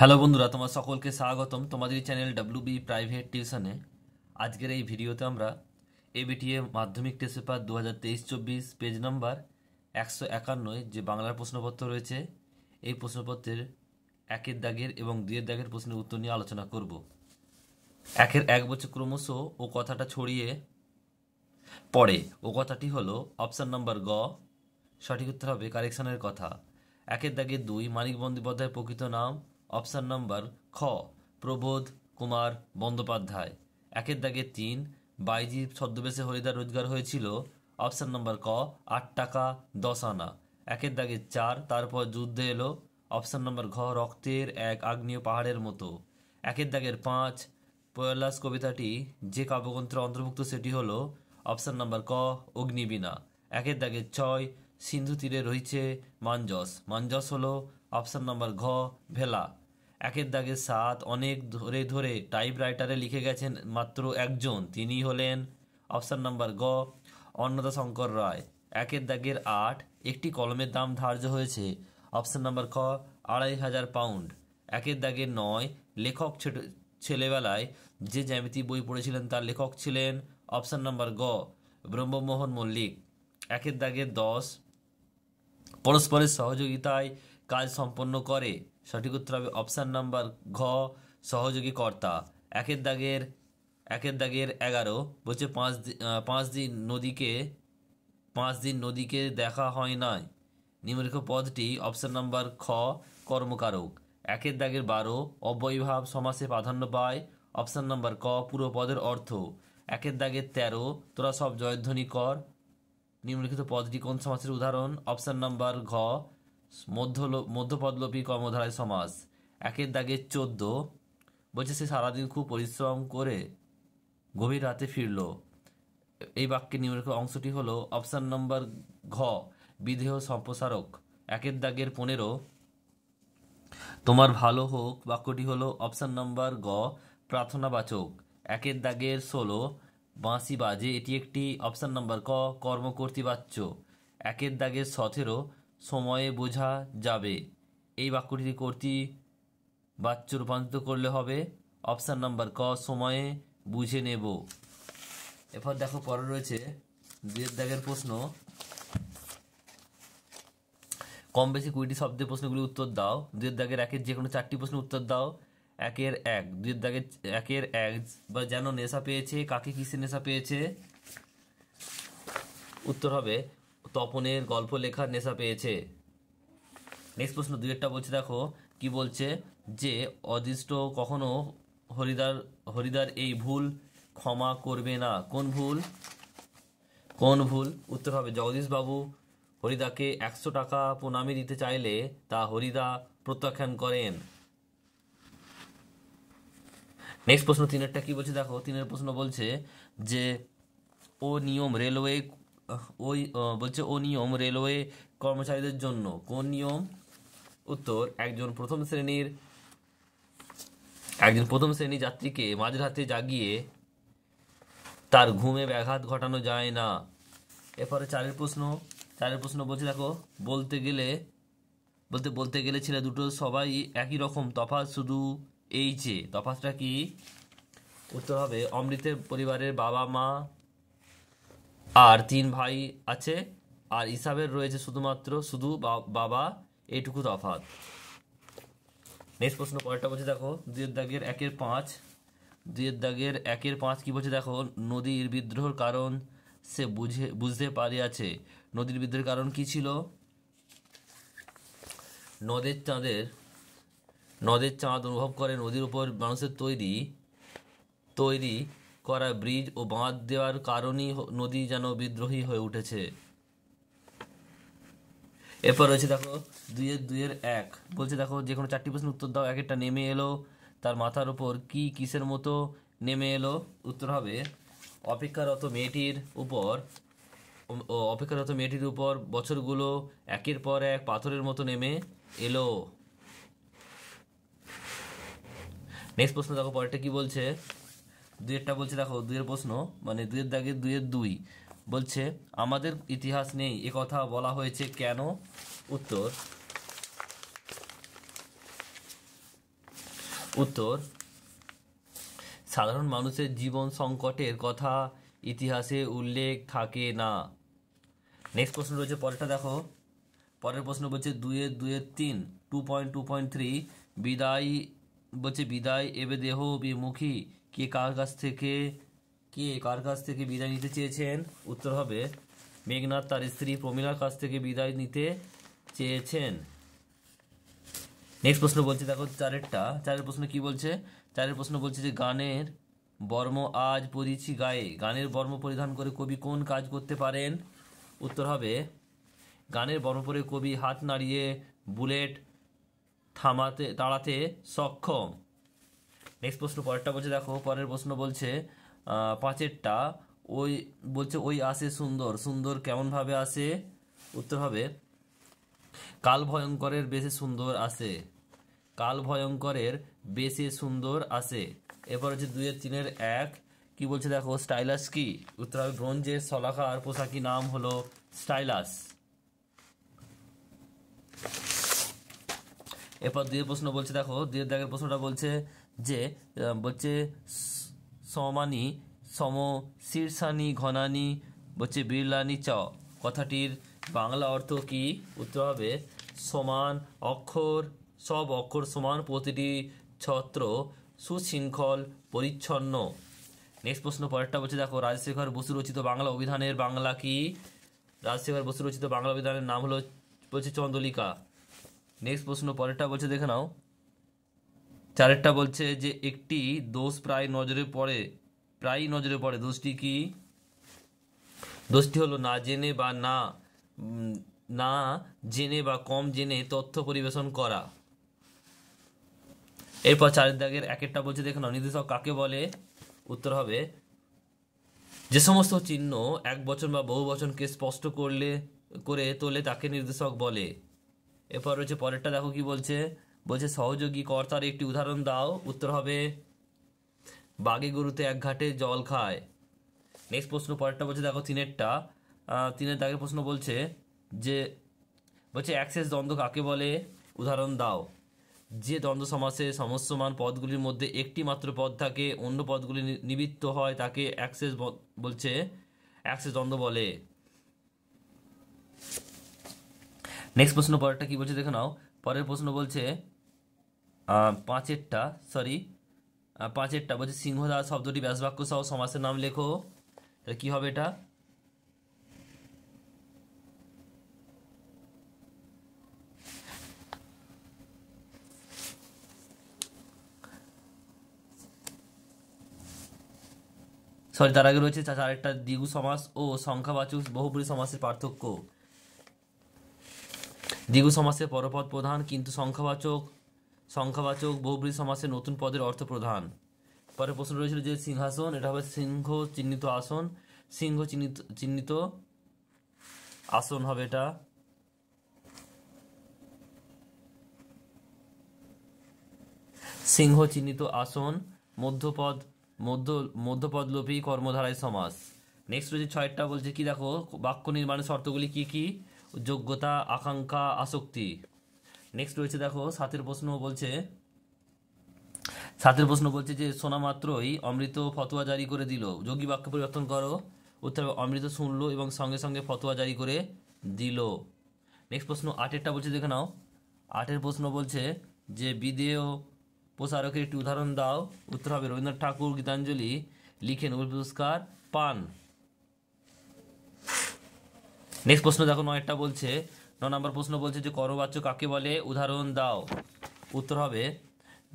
Hello বন্ধুরা, তোমার সকলকে স্বাগতম তোমাদের চ্যানেল ডাব্লিউবি প্রাইভেট টিউশনে। আজকের এই ভিডিওতে আমরা এবিটিএ মাধ্যমিক টেস্ট পেপার 2023-24 পেজ নাম্বার 151 যে বাংলার প্রশ্নপত্র রয়েছে, এই প্রশ্নপত্রের একের দাগের এবং দুইয়ের দাগের প্রশ্নের উত্তর নিয়ে আলোচনা করব। একের এক বছর ক্রমশ ও কথাটা ছড়িয়ে পড়ে। ও কথাটি হলো অপশান নাম্বার গ। সঠিক উত্তর হবে কারেকশনের কথা। একের দাগে দুই, মানিক বন্দ্যোপাধ্যায়ের প্রকৃত নাম অপশান নাম্বার খ প্রবোধ কুমার বন্দ্যোপাধ্যায়। একের দাগে তিন, বাইজি ছদ্মবেশে হরিদার রোজগার হয়েছিল অপশান নাম্বার ক 8 টাকা 10 আনা। একের দাগে চার, তারপর যুদ্ধ এলো অপশান নাম্বার ঘ রক্তের এক আগ্নেয় পাহাড়ের মতো। একের দাগের পাঁচ, পয়লাস কবিতাটি যে কাব্যগ্রন্থের অন্তর্ভুক্ত সেটি হলো অপশান নাম্বার ক অগ্নিবীণা। একের দাগে ছয়, সিন্ধু তীরে রয়েছে মাঞ্জস। মাঞ্জস হলো অপশান নাম্বার ঘ ভেলা। একের দাগে সাত, অনেক ধরে ধরে টাইপরাইটারে লিখে গেছেন মাত্র একজন, তিনি হলেন অপশান নাম্বার গ অন্নদা শঙ্কর রায়। একের দাগের আট, একটি কলমের দাম ধার্য হয়েছে অপশান নাম্বার খ 2500 পাউন্ড। একের দাগের নয়, লেখক ছেলেবেলায় যে জ্যামিতি বই পড়েছিলেন তার লেখক ছিলেন অপশান নাম্বার গ ব্রহ্মমোহন মল্লিক। একের দাগের 10, পরস্পরের সহযোগিতায় কাজ সম্পন্ন করে। সঠিক উত্তর হবে অপশান নাম্বার ঘ সহযোগী কর্তা। একের দাগের 11 বলছে পাঁচ দিন নদীকে দেখা হয় নাই। নিম্নলিখিত পদটি অপশান নাম্বার খ কর্মকারক। একের দাগের 12, অব্যয়ীভাব সমাসে প্রাধান্য পায় অপশান নাম্বার ক পুরো পদের অর্থ। একের দাগের 13, তোরা সব জয়ধ্বনি কর। নিম্নলিখিত পদটি কোন সমাসের উদাহরণ? অপশান নাম্বার ঘ মধ্যপদলোপী কর্মধারায় সমাস। একের দাগের 14 বলছে সে সারাদিন খুব পরিশ্রম করে গভীর রাতে ফিরল। এই বাক্যের নিম্নলিখিত অংশটি হলো অপশান নাম্বার ঘ বিধেয় সম্প্রসারক। একের দাগের 15, তোমার ভালো হোক বাক্যটি হলো অপশান নাম্বার গ প্রার্থনাবাচক। একের দাগের 16, বাঁশি বাজে, এটি একটি অপশান নাম্বার ক কর্মকর্তৃবাচ্য। একের দাগের 17, সময়ে বোঝা যাবে, এই বাক্যটি কর্তৃবাচ্য রূপান্তরিত করলে হবে অপশান নাম্বার ক সময়ে বুঝে নেব। এরপর দেখো পরে রয়েছে দুইয়ের দাগের প্রশ্ন। কম বেশি 20টি শব্দের প্রশ্নগুলি উত্তর দাও। দুইয়ের দাগের একের যে কোনো 4টি প্রশ্ন উত্তর দাও। একের এক, দুইয়ের দাগের একের এক বা যেন নেশা পেয়েছে, কাকে কিসের নেশা পেয়েছে? উত্তর হবে তপনের গল্প লেখার নেশা পেয়েছে। নেক্সট প্রশ্ন দুইয়েরটা বলছে, দেখো কি বলছে, যে অদৃষ্ট কখনো হরিদার এই ভুল ক্ষমা করবে না। কোন ভুল? উত্তর হবে জগদীশবাবু হরিদাকে 100 টাকা প্রণামী দিতে চাইলে তা হরিদা প্রত্যাখ্যান করেন। নেক্সট প্রশ্ন তিনেরটা কি বলছে, দেখো তিনের প্রশ্ন বলছে যে ও নিয়ম রেলওয়ে কর্মচারীদের জন্য। কোন নিয়ম? উত্তর একজন প্রথম শ্রেণী যাত্রীকে মাঝরাতে জাগিয়ে তার ঘুমে ব্যাঘাত ঘটানো যায় না। এরপরে চারের প্রশ্ন বলছে, দেখো বলতে গেলে ছেলে দুটো সবাই একই রকম, তফাৎ শুধু এই যে, তফাৎটা কি? উত্তর হবে অমৃতের পরিবারের বাবা মা আর 3 ভাই আছে, আর ইসাবের রয়েছে শুধু বাবা, এইটুকু তফাৎ। নেক্সট প্রশ্ন পরেরটা বলছে, দেখো দুইয়ের দাগের একের 5 কি বলছে, দেখো নদীর বিদ্রোহের কারণ সে বুঝতে পারিয়াছে। নদীর বিদ্রোহের কারণ কি ছিল? নদের চাঁদ অনুভব করে নদীর উপর মানুষের তৈরি করা ব্রিজ ও বাঁধ দেওয়ার কারণেই নদী যেন বিদ্রোহী হয়ে উঠেছে। এরপর রয়েছে দেখো দুইয়ের এক বলছে, দেখো যে কোনো 4টি প্রশ্ন উত্তর দাও। একটা নেমে এলো তার মাথার উপর কি কিসের মতো নেমে এলো? উত্তর হবে অপেক্ষারত মেয়েটির উপর বছরগুলো একের পর এক পাথরের মতো নেমে এলো। নেক্সট প্রশ্ন দেখো পরেরটা কি বলছে, দুইয়েরটা বলছে, দেখো দুইয়ের প্রশ্ন মানে দুইয়ের দাগের দুইয়ের 2 বলছে আমাদের ইতিহাস নেই এ কথা বলা হয়েছে কেন? উত্তর উত্তর, সাধারণ মানুষের জীবন সংকটের কথা ইতিহাসে উল্লেখ থাকে না। নেক্সট প্রশ্ন রয়েছে, পরেরটা দেখো। পরের প্রশ্ন বলছে 2-2-3 2.2.3 বিদায় বলছে, বিদায় এবে দেহ বিমুখী কে কার কাছ থেকে বিদায় নিতে চেয়েছেন? উত্তর হবে, মেঘনাথ তার স্ত্রী প্রমীলার কাছ থেকে বিদায় নিতে চেয়েছেন। নেক্সট প্রশ্ন বলছে দেখো, চারের প্রশ্ন কি বলছে? চারের প্রশ্ন বলছে যে গানের বর্ম আজ পরিছি গায়ে, গানের বর্ম পরিধান করে কবি কোন কাজ করতে পারেন? উত্তর হবে, গানের বর্ম পরে কবি হাত নাড়িয়ে বুলেট তাড়াতে সক্ষম। নেক্সট প্রশ্ন পরেরটা বলছে দেখো, পরের প্রশ্ন বলছে 5এরটা, ওই আসে সুন্দর, সুন্দর কেমন ভাবে আসে? উত্তর হবে, কাল ভয়ঙ্করের বেশে সুন্দর আসে, কাল ভয়ঙ্করের বেশে সুন্দর আসে। এরপর হচ্ছে 2-3-1 কি বলছে দেখো, স্টাইলাস কি? উত্তর হবে, ব্রোঞ্জের শলাকার পোশাকি নাম হলো স্টাইলাস। এরপর 2 প্রশ্ন বলছে দেখো, 2-এর প্রশ্নটা বলছে যে সমানি সম শীর্ষানি ঘনানি বিড়লানি চ কথাটির বাংলা অর্থ কি? উত্তর হবে, সমান অক্ষর, সব অক্ষর সমান, প্রতিটি ছত্র সুশৃঙ্খল পরিচ্ছন্ন। নেক্সট প্রশ্ন পরেরটা বলছে দেখো, রাজশেখর বসু রচিত বাংলা অভিধানের বাংলা কি? রাজশেখর বসু রচিত বাংলা অভিধানের নাম হলো বলছে চন্দ্রলিকা। নেক্সট প্রশ্ন পরেরটা বলছে দেখে নাও, 4-এরটা বলছে যে একটি দোষ প্রায়ই নজরে পড়ে, দোষটি কি? দোষটি হলো না জেনে বা না জেনে বা কম জেনে তথ্য পরিবেশন করা। এরপর 4-1 বলছে দেখে নাও, নির্দেশক কাকে বলে? উত্তর হবে, যে সমস্ত চিহ্ন এক বচন বা বহু বচনকে স্পষ্ট করে তোলে তাকে নির্দেশক বলে। এরপর রয়েছে পরেরটা দেখো কি বলছে, সহযোগী কর্তার একটি উদাহরণ দাও। উত্তর হবে, বাঘে গরুতে এক ঘাটে জল খায়। নেক্সট প্রশ্ন পরেরটা বলছে দেখো, 3-এরটা, 3-এর দাগের প্রশ্ন বলছে অ্যাক্সেস দ্বন্দ্ব কাকে বলে? উদাহরণ দাও। যে দ্বন্দ্ব সমাসে সমস্যমান পদগুলির মধ্যে একটি মাত্র পদ থাকে, অন্য পদগুলি নিবৃত্ত হয়, তাকে অ্যাক্সেস দ্বন্দ্ব বলে। নেক্সট প্রশ্ন পরেরটা কি বলছে দেখে নাও। পরের প্রশ্ন বলছে 5-এরটা বলছে, সিংহদাস শব্দটি ব্যাসবাক্য সহ সমাসের নাম লেখো। কি হবে এটা? তার আগে রয়েছে 4-একটা, দ্বিগু সমাস ও সংখ্যাবাচক বহুব্রী সমাসের পার্থক্য। দ্বিগু সমাসে পরপদ প্রধান, কিন্তু সংখ্যাবাচক বহুব্রী সমাসে নতুন পদের অর্থ প্রধান। পরের প্রশ্ন রয়েছিল যে সিংহাসন, এটা হবে সিংহ চিহ্নিত আসন, সিংহ চিহ্নিত আসন হবে এটা। সিংহ চিহ্নিত আসন, মধ্যপদলোপী কর্মধারায় সমাস। নেক্সট রয়েছে 6-টা বলছে কি দেখো, বাক্য নির্মাণের শর্তগুলি কি কি? যোগ্যতা, আকাঙ্ক্ষা, আসক্তি। নেক্সট রয়েছে দেখো 7-এর প্রশ্ন বলছে যে শোনা মাত্রই অমৃত ফতোয়া জারি করে দিল, যোগী বাক্য পরিবর্তন করো। উত্তর, অমৃত শুনলো এবং সঙ্গে সঙ্গে ফতোয়া জারি করে দিল। নেক্সট প্রশ্ন 8-এরটা বলছে দেখে নাও। 8-এর প্রশ্ন বলছে যে বিদেয় প্রসারকের একটি উদাহরণ দাও। উত্তর হবে, রবীন্দ্রনাথ ঠাকুর গীতাঞ্জলি লিখে নোবেল পুরস্কার পান। নেক্সট প্রশ্ন দেখো 9-টা বলছে, 9 নম্বর প্রশ্ন বলছে যে কর্মবাচ্য কাকে বলে? উদাহরণ দাও। উত্তর হবে,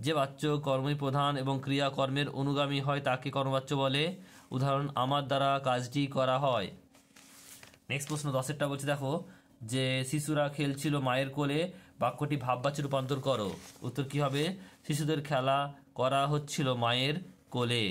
যে বাচ্য কর্মই প্রধান এবং ক্রিয়া কর্মের অনুগামী হয় তাকে কর্মবাচ্য বলে। উদাহরণ, আমার দ্বারা কাজটি করা হয়। নেক্সট প্রশ্ন 10-এরটা বলছে দেখো যে শিশুরা খেলছিল মায়ের কোলে, বাক্যটি ভাববাচ্যে রূপান্তর করো। উত্তর কি হবে? শিশুদের খেলা করা হচ্ছিল মায়ের কোলে।